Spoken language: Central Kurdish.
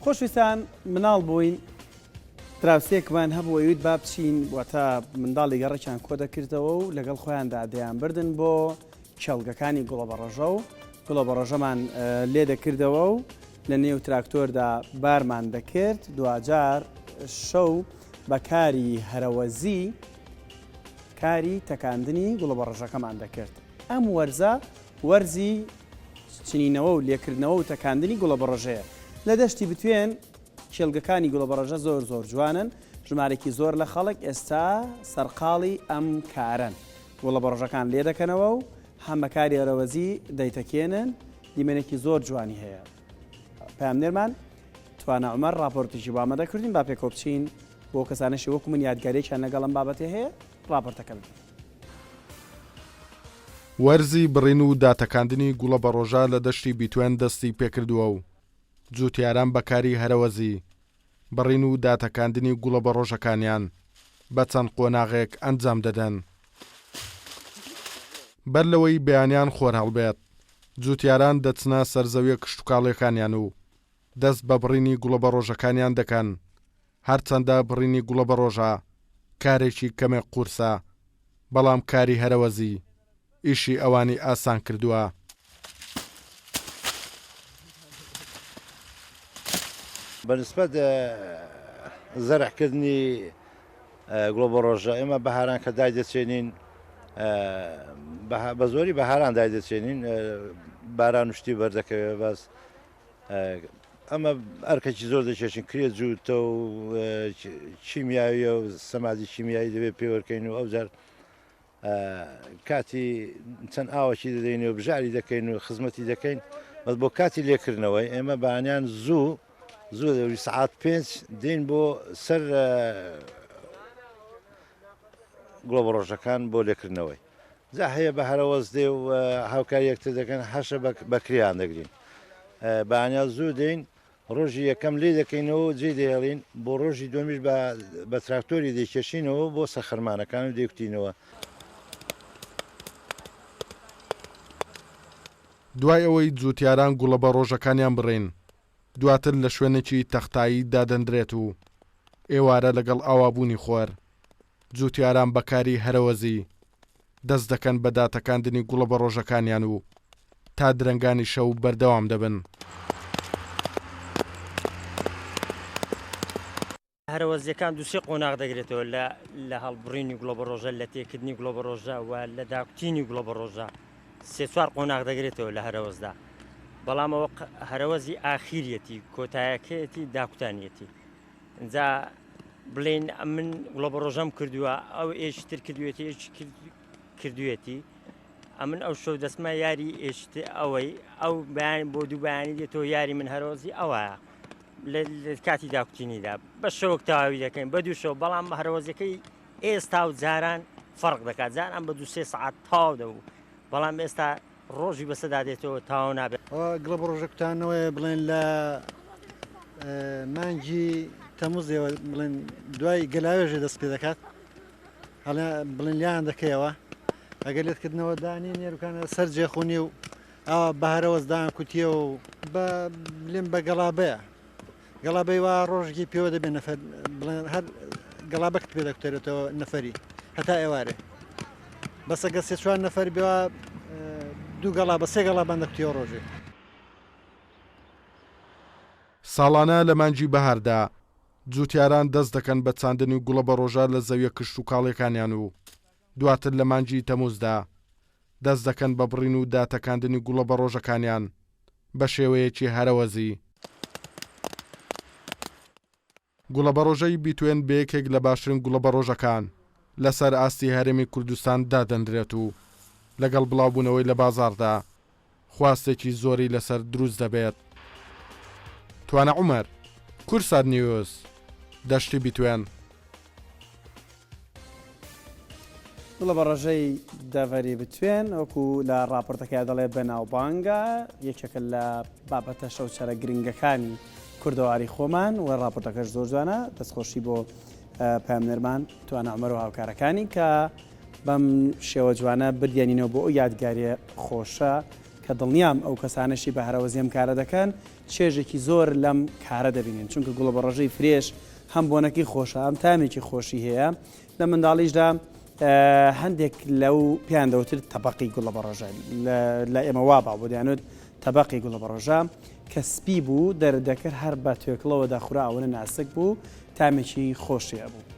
خۆشویستان مناڵ بووین دراوسێکمان هەبوو ئەویت با بچین واتە منداڵی گەڕێکیان کۆ دەکردەوە و لەگەڵ خۆیاندا دەیان بردن بۆ کێڵگەکانی گوڵەبەڕەژە و گوڵەبەڕەژەمان لێ دەکردەوە و لە نێو تراکتۆردا بارمان دەکرد دوجار شەو بە کاری هەرەوەزی کاری تەکاندنی گوڵەبەڕەژەکەمان دەکرد. ئەم وەرزە وەرزی چنینەوە و لێکردنەوە و تەکاندنی گوڵەبەڕەژەیە. لە دەشتی بتوێن کێڵگەکانی گوڵەبەڕەژە زۆر جوانن، ژمارێکی زۆر لە خەڵک ئێستا سەرقاڵی ئەم کارن. گوڵەبەڕەژەکان لێ دەکەنەوە و هەمەکاری هەرەوەزی دەیتەکێنن، دیمەنێکی زۆر جوانی هەیە. پامنێرمان توانە عومەر راپۆرتێکی بۆ ئامادە کردین، با پێکەوە بچین بۆ کەسانەشی وەکو من یادگارێکیان لەگەڵ ئەم بابەتێ هەیە راپۆرتەکە بکەین. وەرزی بڕین و داتەکاندنی گوڵەبەڕۆژە لە دەشتی بیتوێن دەستی پێکردووە و جووتیاران بەکاری هەرەوەزی بڕین و داتەکاندنی گوڵەبەڕۆژەکانیان بە چەند قۆناغێک ئەنجام دەدەن. بەر لەوەی بەیانیان خۆر هەڵبێت جووتیاران دەچنە سەرزەویە کشتتوکاڵیەکانیان و دەست بە بڕینی گوڵەبەڕۆژەکانیان دەکەن. هەرچەندە بڕینی گوڵەبەڕۆژە کارێکی کەمێک قورسە، بەڵام کاری هەرەوەزی ئیشی ئەوانی ئاسان کردووە. بەنسبەت زەرعکردنی گوڵەبەڕۆژە ئێمە بەهاران کە دای دەچێنین بە زۆری بەهاران دای دەچێنین، باران وشتی بەردەکەوێت بەس ئەمە ئەرکێکی زۆر دەچێشین کرێت جووتە و چیمیاویە و سەمادی چیمیایی دەبێت پێوەکەین و ئەوجار کاتی چەند ئاوەکی دەدەین و بژاری دەکەین و خزمەتی دەکەین، بەس بۆ کاتی لێکردنەوەی ئێمە بەیانیان زوو سعات 5 دێن بۆ سەر گوڵەبەڕۆژەکان بۆ لێکردنەوەی. جا هەیە بە هەرەوەز دێ و هاوکاری یەکتر دەکەن هەشە بەکریان دەگرین. بەیانیان زوو دێن ڕۆژی یەکەم لێ دەکەینەوە جێ دەهێڵین بۆ ڕۆژی دومیش بە تراکتۆری دەیکێشینەوە بۆ سەخرمانەکان و دەیکوتینەوە. دوای ئەوەی جووتیاران گوڵەبەڕۆژەکانیان بڕین دواتر لە شوێنێکی تەختایی دادەندرێت و ئێوارە لەگەڵ ئاوابوونی خۆر جووتیاران بەکاری هەرەوەزی دەست دەکەن بە داتەکاندنی گوڵەبەڕۆژەکانیان و تا درەنگانی شەو بەردەوام دەبن. هەرەوەزیەکان دووسێ قۆناغ دەگرێتەوە لە هەڵبڕینی گوڵەبەڕۆژە، لە تێکردنی گوڵەبەڕۆژە و لە داکوتینی گوڵەبەڕۆژە. سێ چوار قۆناغ دەگرێتەوە لە هەرەوەزدا، بەڵام ئەوە هەرەوەزی ئاخیریەتی کۆتایەکەیەتی داکوتانیەتی. اینجا بڵێن من گوڵەبەڕۆژەم کردووە ئەو ئێشتر کردوێتی کردوێتی ئەمن ئەو شەو دەسمە یاری ئێشت ئەوەی ئەو بەیان بۆ دوو بەیانی دێتەوە یاری من هەرەوەزی ئەوەیە لە کاتی داکوتینیدا بە شەوەک تەواوی دەکەین بە دوو شەو، بەڵام هەرەوەزەکەی ئێستا و جاران فەرق دەکات، جاران بە 2-3 سعات تاو دەبوو، بەڵام ئێستا ڕۆژی بەسەدا دێتەوە تاو نابێت. گوڵەبەڕۆژە کوتانەوەی بڵێن لە مانگی تەموزەوە بڵێن دوای گەلاوێژێ دەست پێ دەکات، هەڵێ بڵێن لیان دەکەیەوە ئەگەر لێتکردنەوە دانی نێروکانە سەر جێخونی و ئەوە بە هەرەوەزدان کوتیە و بڵێن بە گەڵابەیە گەڵابەی وا ڕۆژێکی پێوە دەبێت نەفەر بڵێن هەر گەڵابەکت پێ دەکتێرێتەوە نەفەری هەتا ئێوارێ بەس ئەگە 3-4 نەفەر بێوە دوو گەڵا بە 3 گەڵا بەندەکتیەوە ڕۆژێ. ساڵانە لە مانگی بەهاردا جووتیاران دەست دەکەن بە چاندنی گوڵەبەڕۆژە لە زەویە کشت و کاڵیەکانیان و دواتر لە مانگی تەموزدا دەست دەکەن بە بڕین و داتەکاندنی گوڵەبەڕۆژەکانیان بە شێوەیەکی هەرەوەزی. گوڵەبەڕۆژەی بیتوێن بە یەکێک لە باشترین گوڵەبەڕۆژەکان لەسەر ئاستی هەرێمی کوردستان دادەندرێت و لەگەڵ بڵاوبوونەوەی لە بازاڕدا خواستێکی زۆری لەسەر دروست دەبێت. توانە عومەر، کورسات نیوز، دەشتی بیتوێن. گوڵەبەڕەژەی دەڤەری بتوێن وەکو لە راپۆرتەکە دەڵێ بەناوبانگە یەکێکە لە بابەتە شەوچەرە گرنگەکانی کوردەواری خۆمان و راپۆرتەکەش زۆر جوانە. دەستخۆشی بۆ پامنێرمان توانە عومەر و هاوکارەکانی کە بەم شێوە جوانە بردیانینەوە بۆ ئەو یادگاریە خۆشە کە دڵنیام ئەو کەسانەشی بە هەرەوەزیم کارە دەکەن چێژێکی زۆر لەم کارە دەبینن چونکە گوڵە بە ڕۆژەی فرێش هەم بۆنەکەی خۆشە ئەم تامێکی خۆشی هەیە لە منداڵیشدا هەندێک لەو پیان دەوتر تەبقی گوڵە بە ڕۆژە لە ئێمە وا با بۆ دەیانوت تەبقی گوڵە بە ڕۆژە کە سپی بوو دەردەکرد هەر بە توێکڵەوە داخورا ئەوەنە ناسک بوو تامێکی خۆشیە بوو.